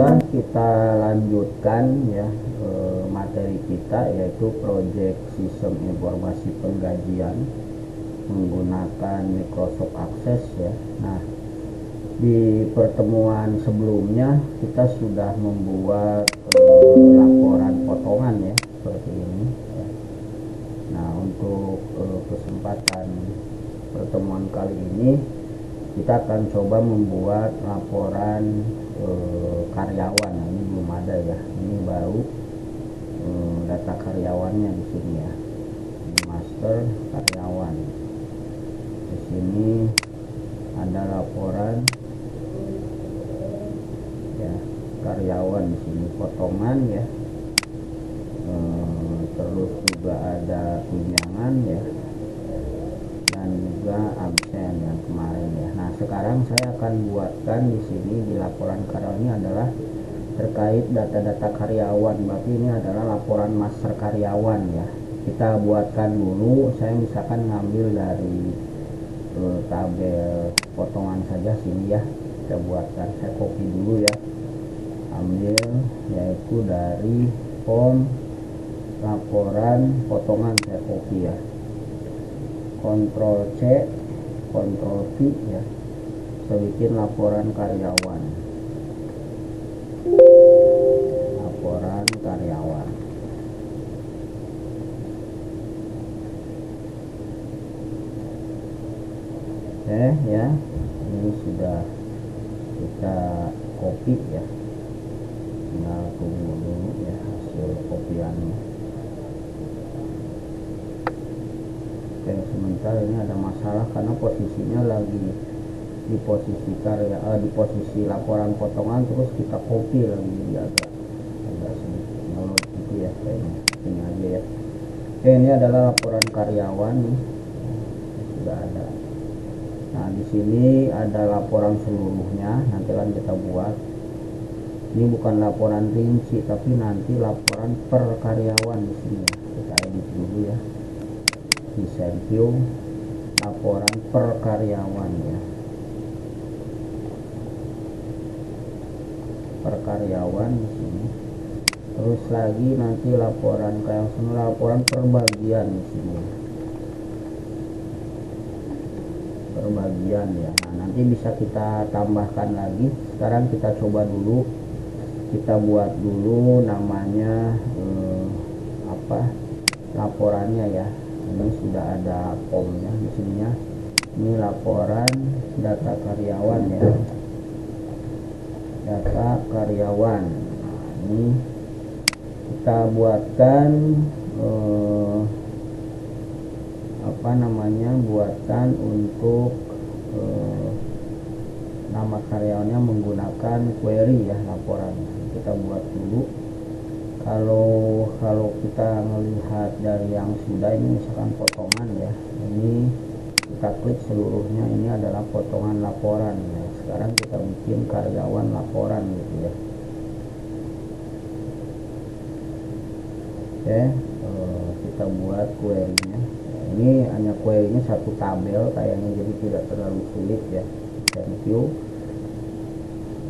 Alhamdulillah kita lanjutkan ya materi kita, yaitu proyek sistem informasi penggajian menggunakan Microsoft Access ya. Nah, di pertemuan sebelumnya kita sudah membuat laporan potongan ya, seperti ini ya. Nah, untuk kesempatan pertemuan kali ini kita akan coba membuat laporan karyawan. Nah, ini belum ada ya, ini baru data karyawannya di sini ya. Ini master karyawan. Di sini ada laporan ya karyawan, di sini potongan ya. Terus juga ada tunjangan ya, dan juga absen yang kemarin ya. Nah, sekarang saya akan buatkan di sini di laporan karyawan ini adalah terkait data-data karyawan, berarti ini adalah laporan master karyawan ya. Kita buatkan dulu, saya misalkan ngambil dari tabel potongan saja sini ya, kita buatkan. Saya copy dulu ya, ambil yaitu dari form laporan potongan, saya copy ya, Ctrl C Ctrl V ya, saya bikin laporan karyawan, laporan karyawan. Ya, ini sudah kita copy ya, tinggal tunggu dulu ya hasil kopiannya. Oke, sementara ini ada masalah karena posisinya lagi di posisi di posisi laporan potongan, terus kita copy lagi, jadi agak sedikit nyolot gitu ya kayaknya. Ini aja ya. Oke, ini adalah laporan karyawan nih, sudah ada. Nah, di sini ada laporan seluruhnya, nanti akan kita buat. Ini bukan laporan rinci, tapi nanti laporan per karyawan di sini ya. Kita edit dulu ya. Desain view, laporan per karyawan ya. Per karyawan di sini. Terus lagi nanti laporan kayak laporan per bagian di sini. Bagian ya. Nah, nanti bisa kita tambahkan lagi. Sekarang kita coba dulu, kita buat dulu namanya laporannya ya. Ini sudah ada formnya di sininya. Ini laporan data karyawan ya, data karyawan. Nah, ini kita buatkan buatkan untuk nama karyawannya menggunakan query ya laporannya. Kita buat dulu. Kalau kita melihat dari yang sudah, ini misalkan potongan ya, ini kita klik seluruhnya, ini adalah potongan laporan ya. Sekarang kita bikin karyawan laporan gitu ya. Oke, kita buat query-nya. Ini hanya query-nya satu tabel kayaknya, jadi tidak terlalu sulit ya. Thank you.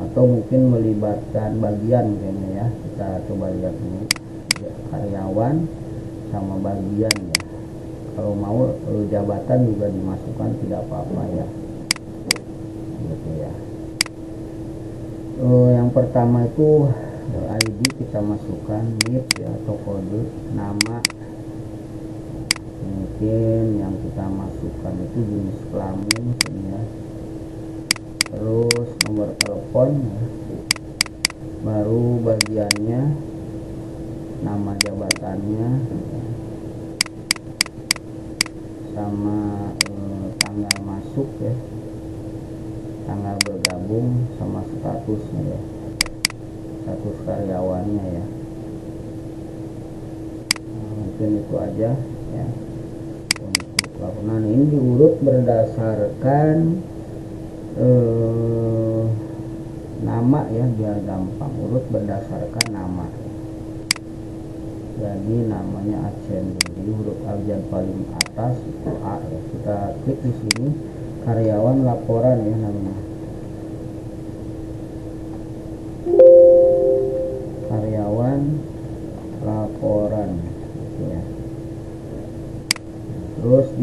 Atau mungkin melibatkan bagian kayaknya ya. Kita coba lihat dulu ya, karyawan sama bagian ya. Kalau mau jabatan juga dimasukkan, tidak apa-apa ya, gitu ya. Yang pertama itu ID kita masukkan, NIP ya, atau kode, nama. Mungkin yang kita masukkan itu jenis kelamin ya. Terus nomor telepon ya. Baru bagiannya, nama jabatannya ya. Sama tanggal masuk ya, tanggal bergabung, sama statusnya ya, status karyawannya ya. Mungkin itu aja ya untuk laporan. Ini diurut berdasarkan nama ya, biar gampang, urut berdasarkan nama. Jadi namanya Acen, jadi huruf abjad paling atas itu A ya. Kita klik di sini, karyawan laporan ya namanya.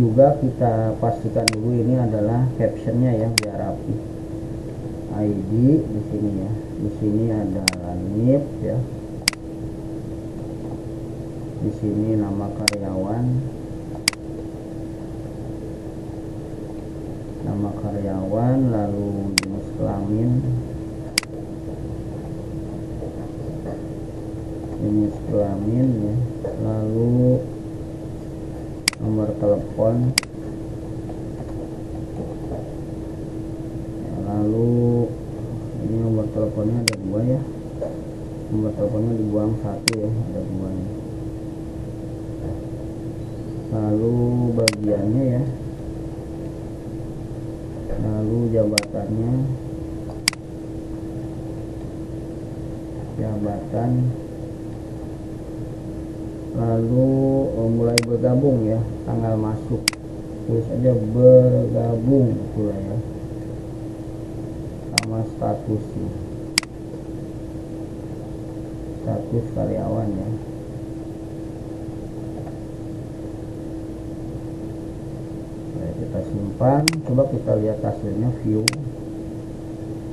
juga kita pastikan dulu ini adalah captionnya ya biar rapi. ID di sini ya, di sini ada NIP ya, di sini nama karyawan, lalu jenis kelamin, ya, lalu nomor telepon, ya, lalu ini nomor teleponnya ada 2 ya, nomor teleponnya dibuang 1 ya, ada 2 nya. Lalu bagiannya ya, lalu jabatan, lalu mulai bergabung ya, tanggal masuk, tulis aja bergabung pula ya, sama statusnya, status karyawan ya. Kita simpan, coba kita lihat hasilnya, view.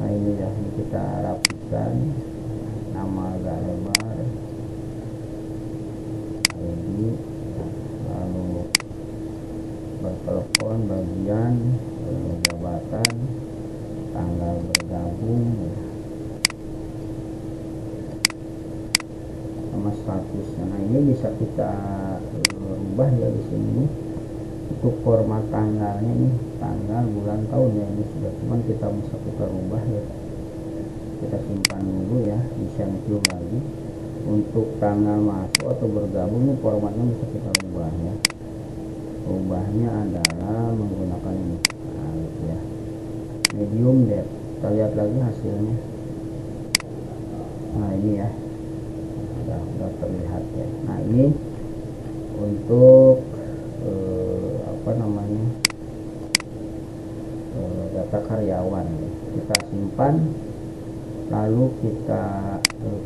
Nah ini ya, ini kita rapikan, nama agak lebar, ID, lalu bertelepon, bagian, jabatan, tanggal bergabung ya, sama statusnya. Nah ini bisa kita rubah ya di sini. Untuk format tanggalnya nih, tanggal, bulan, tahun ya, ini sudah, cuman kita bisa rubah ya. Kita simpan dulu ya, bisa view lagi. Untuk tanggal masuk atau bergabung ini formatnya bisa kita rubah ya. Rubahnya adalah menggunakan ini, nah gitu ya, medium depth. Kita lihat lagi hasilnya. Nah ini ya, sudah terlihat ya. Nah ini untuk data karyawan ya. Kita simpan, lalu kita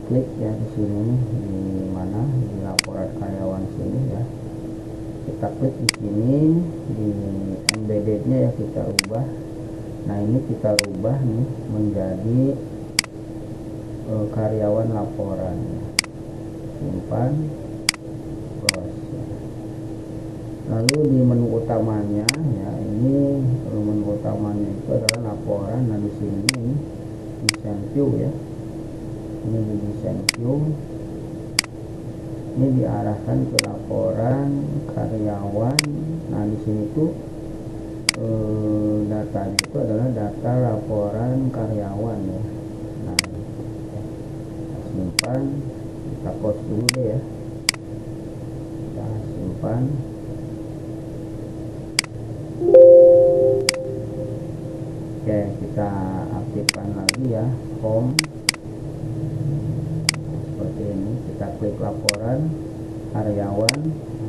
klik ya di sini, di mana, di laporan karyawan sini ya. Kita klik di sini, di embedded-nya ya, kita rubah. Nah ini kita rubah nih menjadi karyawan laporan ya. Simpan, close ya. Lalu di menu utamanya ya, ini menu utamanya itu adalah laporan. Nah di sini ini desain view ya, ini di desain view, ini diarahkan ke laporan karyawan. Nah di sini tuh data itu adalah data laporan karyawan ya. Nah simpan, kita close dulu deh ya, kita simpan. Oke, kita aktifkan lagi ya, home seperti ini. Kita klik laporan karyawan,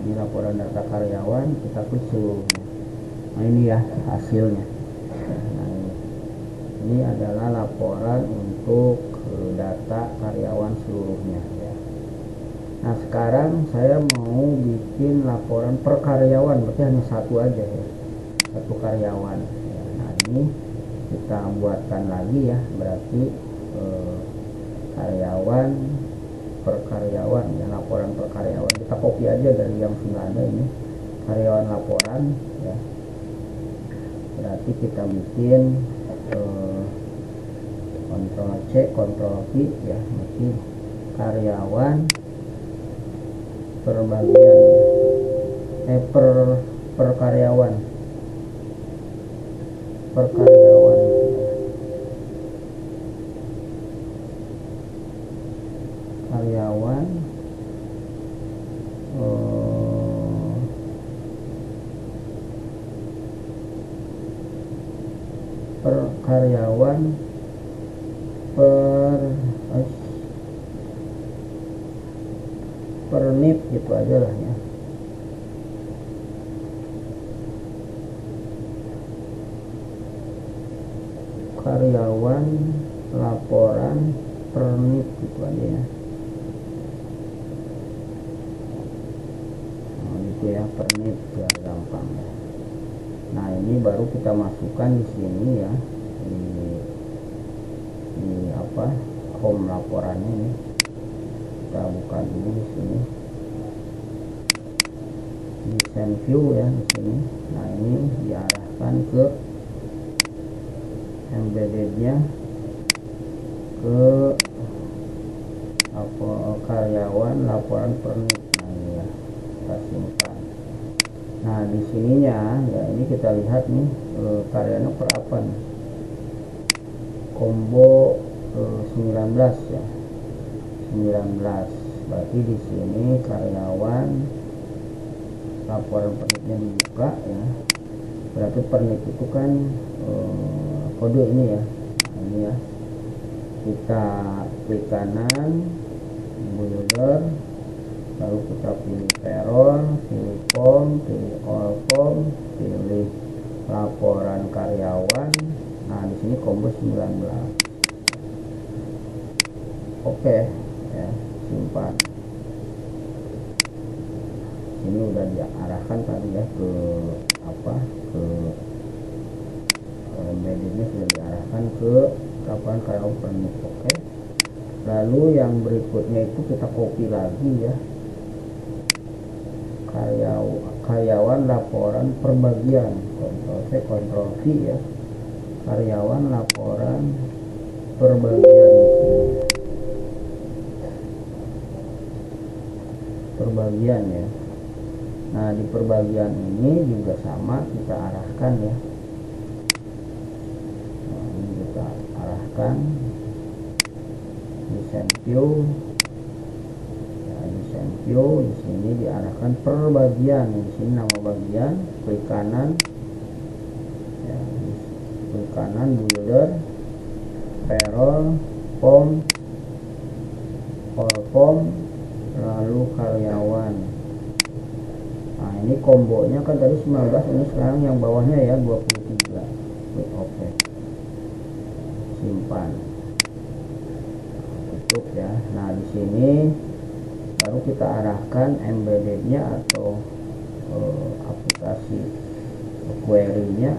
ini laporan data karyawan, kita klik seluruhnya. Nah ini ya hasilnya. Nah ini adalah laporan untuk data karyawan seluruhnya ya. Nah sekarang saya mau bikin laporan per karyawan, berarti hanya satu aja ya, satu karyawan ya. Nah ini kita buatkan lagi ya, berarti karyawan per karyawan ya, laporan per karyawan. Kita copy aja dari yang sudah ada ini, karyawan laporan ya. Berarti kita bikin Ctrl C, Ctrl V ya, berarti karyawan per bagian per karyawan, per karyawan karyawan per karyawan per NIP gitu aja lah ya. Karyawan laporan per NIP gitu aja ya. Nah, gitu ya, per NIP biar gampang ya. Nah ini baru kita masukkan di sini ya, di apa, home laporannya ini. Kita buka dulu di sini di send view ya di sini. Nah ini diarahkan ke embeddednya, ke apa, karyawan laporan pernik. Nah ini ya, kita simpan. Nah di sininya ya, ini kita lihat nih karyanya per apa nih, combo 19 ya, 19. Berarti di sini karyawan laporan perniknya dibuka ya, berarti pernik itu kan kode ini ya. Nah, ini ya, kita klik kanan builder, lalu kita pilih payroll, pilih form, pilih all form, pilih laporan karyawan. Nah di sini combo 19. Oke ya, simpan. Ini udah diarahkan tadi ya ke apa, ke embeddednya sudah diarahkan ke laporan karyawan pernik. Oke, lalu yang berikutnya itu kita copy lagi ya, karyawan laporan perbagian, Ctrl C Ctrl V ya, karyawan laporan perbagian di sini. Perbagian ya. Nah di perbagian ini juga sama, kita arahkan ya. Nah, ini kita arahkan di send view. Ya, di send view di sini diarahkan perbagian. Di sini nama bagian, klik kanan. Ya, klik kanan builder, payroll, form, all form, lalu karyawan. Nah ini kombonya kan tadi 19, ini sekarang yang bawahnya ya 23. Klik OK, simpan, tutup ya. Nah di sini baru kita arahkan embeddednya atau aplikasi query-nya,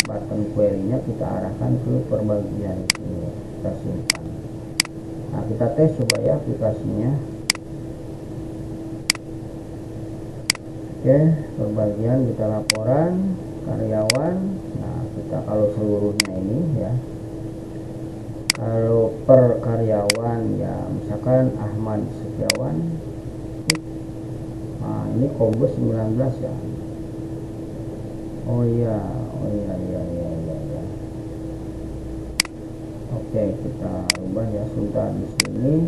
button query-nya kita arahkan ke perbagian ini. Kita simpan. Nah kita tes coba ya aplikasinya. Oke, perbagian kita laporan karyawan. Nah kita kalau seluruhnya ini ya, kalau per karyawan ya misalkan Ahmad Setiawan. Nah ini combo 19 ya. Oh iya, iya. Oke, kita ubah ya sebentar di sini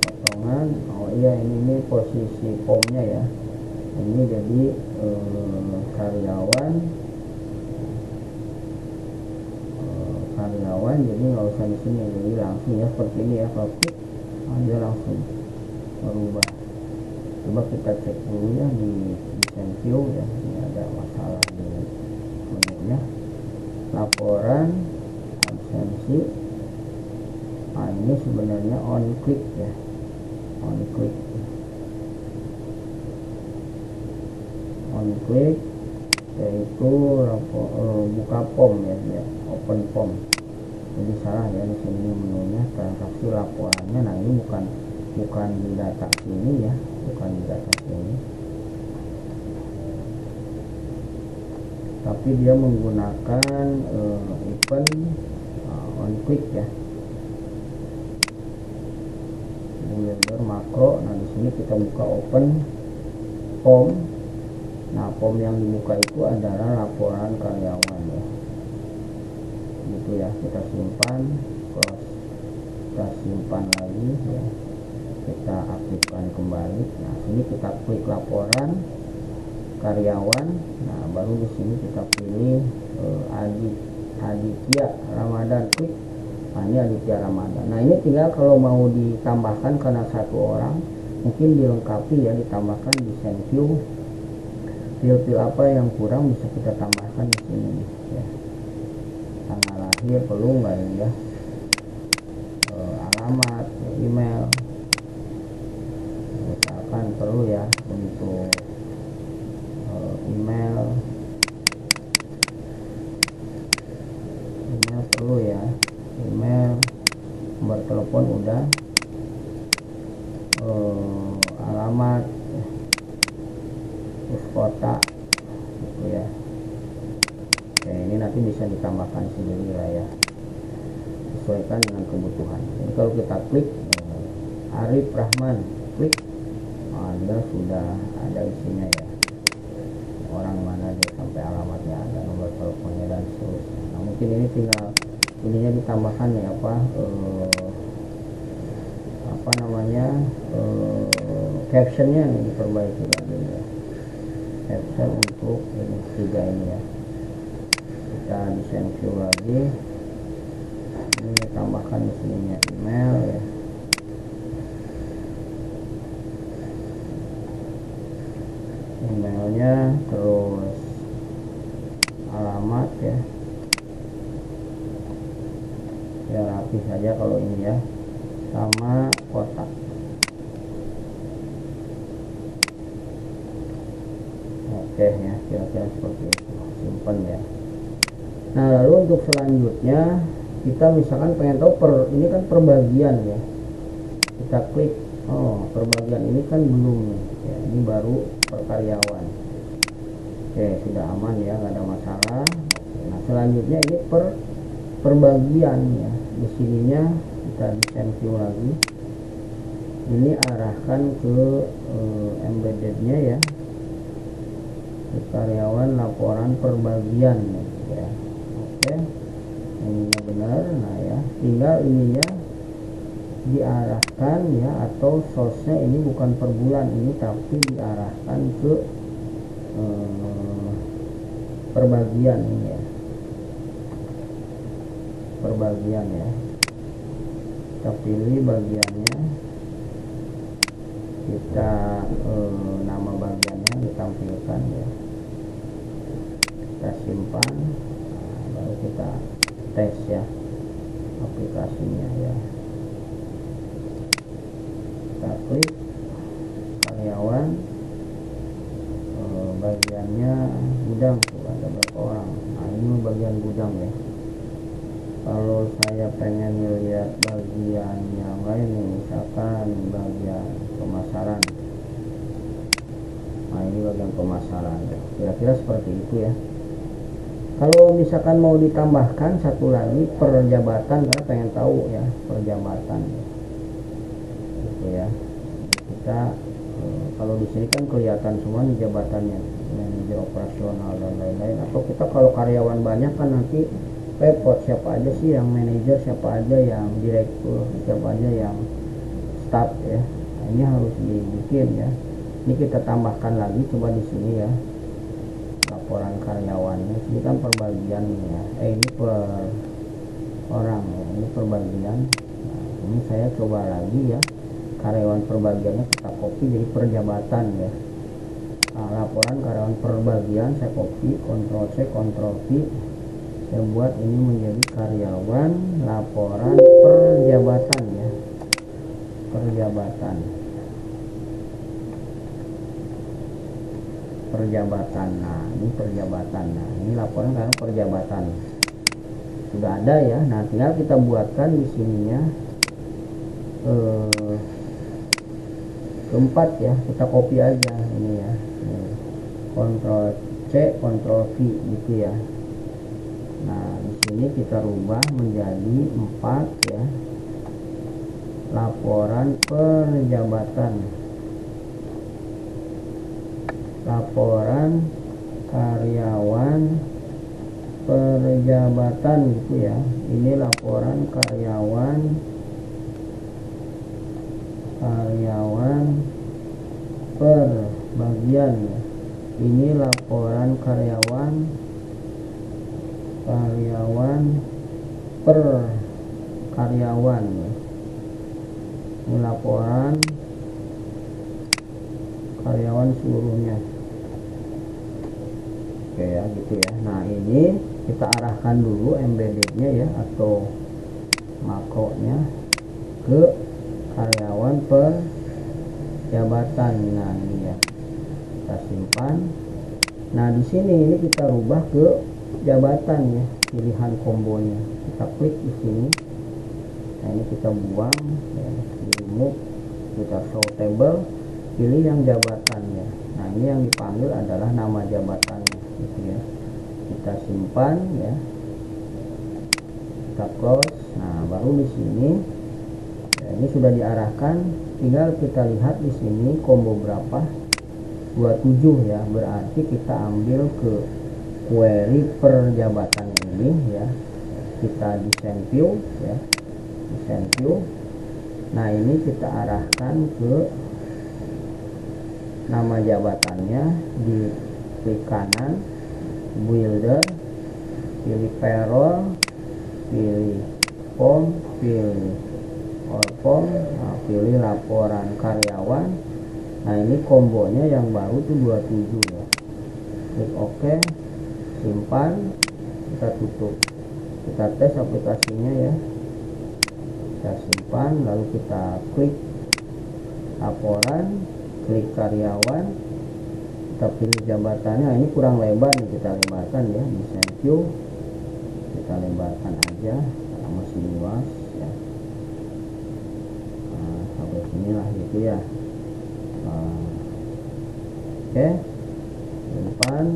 potongan. Oh iya, ini posisi formnya ya. Ini jadi karyawan jadi nggak usah di sini, jadi langsung ya seperti ini ya, kalau klik dia langsung berubah. Coba kita cek dulu ya di send view ya, ini ada masalah di menunya. Laporan absensi. Nah ini sebenarnya on click ya, on click yaitu buka form ya, open form. Jadi salah ya di sini menunya, transaksi laporannya. Nah ini bukan di data sini ya, bukan di data sini, tapi dia menggunakan event on click ya, builder makro. Nah di sini kita buka open form. Nah form yang dibuka itu adalah laporan karyawan ya, gitu ya. Kita simpan, close, kita simpan lagi ya, kita aktifkan kembali. Nah sini kita klik laporan karyawan. Nah baru di sini kita pilih Aditya Ramadan, klik. Nah ini Aditya Ramadan. Nah ini tinggal kalau mau ditambahkan karena satu orang, mungkin dilengkapi ya, ditambahkan di send view. Fil apa yang kurang bisa kita tambahkan di sini ya. Tanggal lahir perlu nggak ini ya, alamat, email misalkan perlu ya, untuk email nomor telepon udah, alamat, terus kota gitu ya. Oke, ini nanti bisa ditambahkan sendiri lah ya, sesuaikan dengan kebutuhan. Jadi kalau kita klik Arif Rahman, klik, dia sudah ada isinya ya, orang mana dia, sampai alamatnya ada, nomor teleponnya dan seterusnya. Nah mungkin ini tinggal ininya ditambahkan ya, apa namanya, captionnya nih diperbaiki lagi ya, caption untuk ini tiga ini ya. Kita desain view lagi, ini tambahkan di sininya email ya, emailnya, terus alamat ya, ya rapi saja kalau ini ya, sama kotak. Oke ya, kira-kira seperti itu, simpan ya. Nah lalu untuk selanjutnya kita misalkan pengen tahu ini kan perbagian ya, kita klik, perbagian ini kan belum nih ya, ini baru per karyawan. Oke, sudah aman ya, nggak ada masalah. Nah selanjutnya ini perbagian ya, di sininya kita desain view lagi, ini arahkan ke embeddednya ya, ke karyawan laporan perbagian ya. Oke, ininya benar. Nah ya, tinggal ininya diarahkan ya, atau source-nya ini bukan per bulan ini, tapi diarahkan ke perbagian ini ya, perbagian ya. Kita pilih bagiannya, kita nama bagiannya ditampilkan ya, kita simpan, baru kita tes ya aplikasinya ya. Kita klik karyawan, bagiannya gudang tuh ada berapa orang. Nah ini bagian gudang ya. Kalau saya pengen lihat bagian yang lain nih, misalkan bagian pemasaran, nah ini bagian pemasaran ya. Kira-kira seperti itu ya. Kalau misalkan mau ditambahkan satu lagi perjabatan, karena pengen tahu ya perjabatan gitu ya. Kita kalau di sini kan kelihatan semua nih jabatannya, manajer operasional dan lain-lain. Atau kita kalau karyawan banyak kan nanti repot, siapa aja sih yang manajer, siapa aja yang direktur, siapa aja yang staff ya. Nah, ini harus dibikin ya. Ini kita tambahkan lagi, coba di sini ya, laporan karyawannya. Ini kan perbagian ya, ini per orang ya, ini perbagian. Nah, ini saya coba lagi ya, karyawan perbagiannya kita copy jadi perjabatan ya. Nah, laporan karyawan perbagian saya copy, Ctrl C Ctrl V, saya buat ini menjadi karyawan laporan perjabatan ya, perjabatan. Nah ini perjabatan, nah ini laporan karena perjabatan sudah ada ya. Nah tinggal kita buatkan di sininya keempat ya, kita copy aja ini ya, Ctrl C Ctrl V gitu ya. Nah di sini kita rubah menjadi 4 ya, laporan perjabatan, laporan karyawan perjabatan gitu ya. Ini laporan karyawan perbagian ya. Ini laporan karyawan per karyawan ya. Ini laporan karyawan seluruhnya. Oke ya gitu ya. Nah ini kita arahkan dulu embeddednya ya, atau makronya ke karyawan per jabatan. Nah ini ya, kita simpan. Nah di sini ini kita rubah ke jabatan ya, pilihan kombonya. Kita klik di sini, Nah ini kita buang ya, remove, kita show table, pilih yang jabatannya. Nah ini yang dipanggil adalah nama jabatannya gitu ya. Kita simpan ya, kita close. Nah baru di sini ya, ini sudah diarahkan, tinggal kita lihat di sini combo berapa, 27 ya, berarti kita ambil ke query per jabatan ini ya, kita desain view ya, desain view. Nah ini kita arahkan ke nama jabatannya, di klik kanan builder, pilih payroll, pilih form, pilih all form, nah, pilih laporan karyawan. Nah ini kombonya yang baru tuh 27 ya, klik OK, simpan, kita tutup, kita tes aplikasinya ya, kita simpan, lalu kita klik laporan, klik karyawan, kita pilih jabatannya. Ini kurang lebar nih, kita lebarkan ya, desain view, kita lebarkan aja karena masih luas ya. Nah, sampai sinilah gitu ya. Oke, simpan,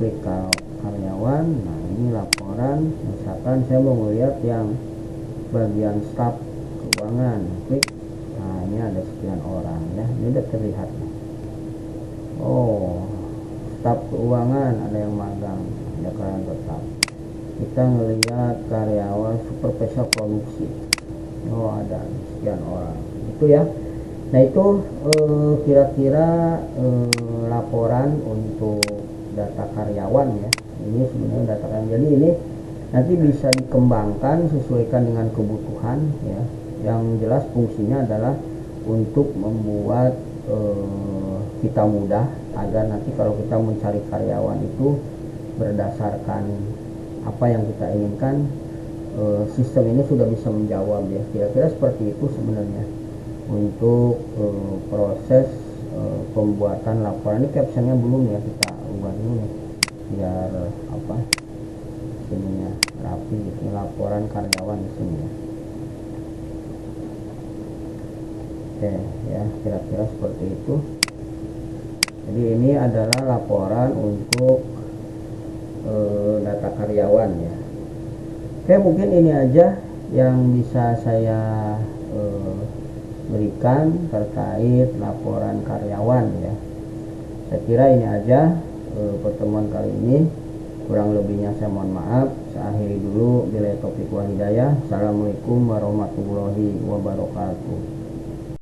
klik karyawan. Nah ini laporan, misalkan saya mau melihat yang bagian staf keuangan, klik. Nah ini ada sekian orang ya, ini udah terlihat. Oh, staf keuangan ada yang magang, ada karyawan tetap. Kita ngelihat karyawan supervisor produksi, oh ada sekian orang itu ya. Nah itu kira-kira laporan untuk data karyawan ya. Ini sebenarnya data karyawan, jadi ini nanti bisa dikembangkan sesuaikan dengan kebutuhan ya. Yang jelas fungsinya adalah untuk membuat kita mudah, agar nanti kalau kita mencari karyawan itu berdasarkan apa yang kita inginkan, sistem ini sudah bisa menjawab ya. Kira-kira seperti itu sebenarnya untuk proses pembuatan laporan. Ini captionnya belum ya, kita ubah dulu nih biar apa ininya rapi gitu. Laporan karyawan di sini ya. Oke ya, kira-kira seperti itu. Jadi ini adalah laporan untuk data karyawan ya. Oke, mungkin ini aja yang bisa saya berikan terkait laporan karyawan ya. Saya kira ini aja pertemuan kali ini. Kurang lebihnya saya mohon maaf. Saya akhiri dulu. Billahi taufiq wal hidayah. Assalamualaikum warahmatullahi wabarakatuh.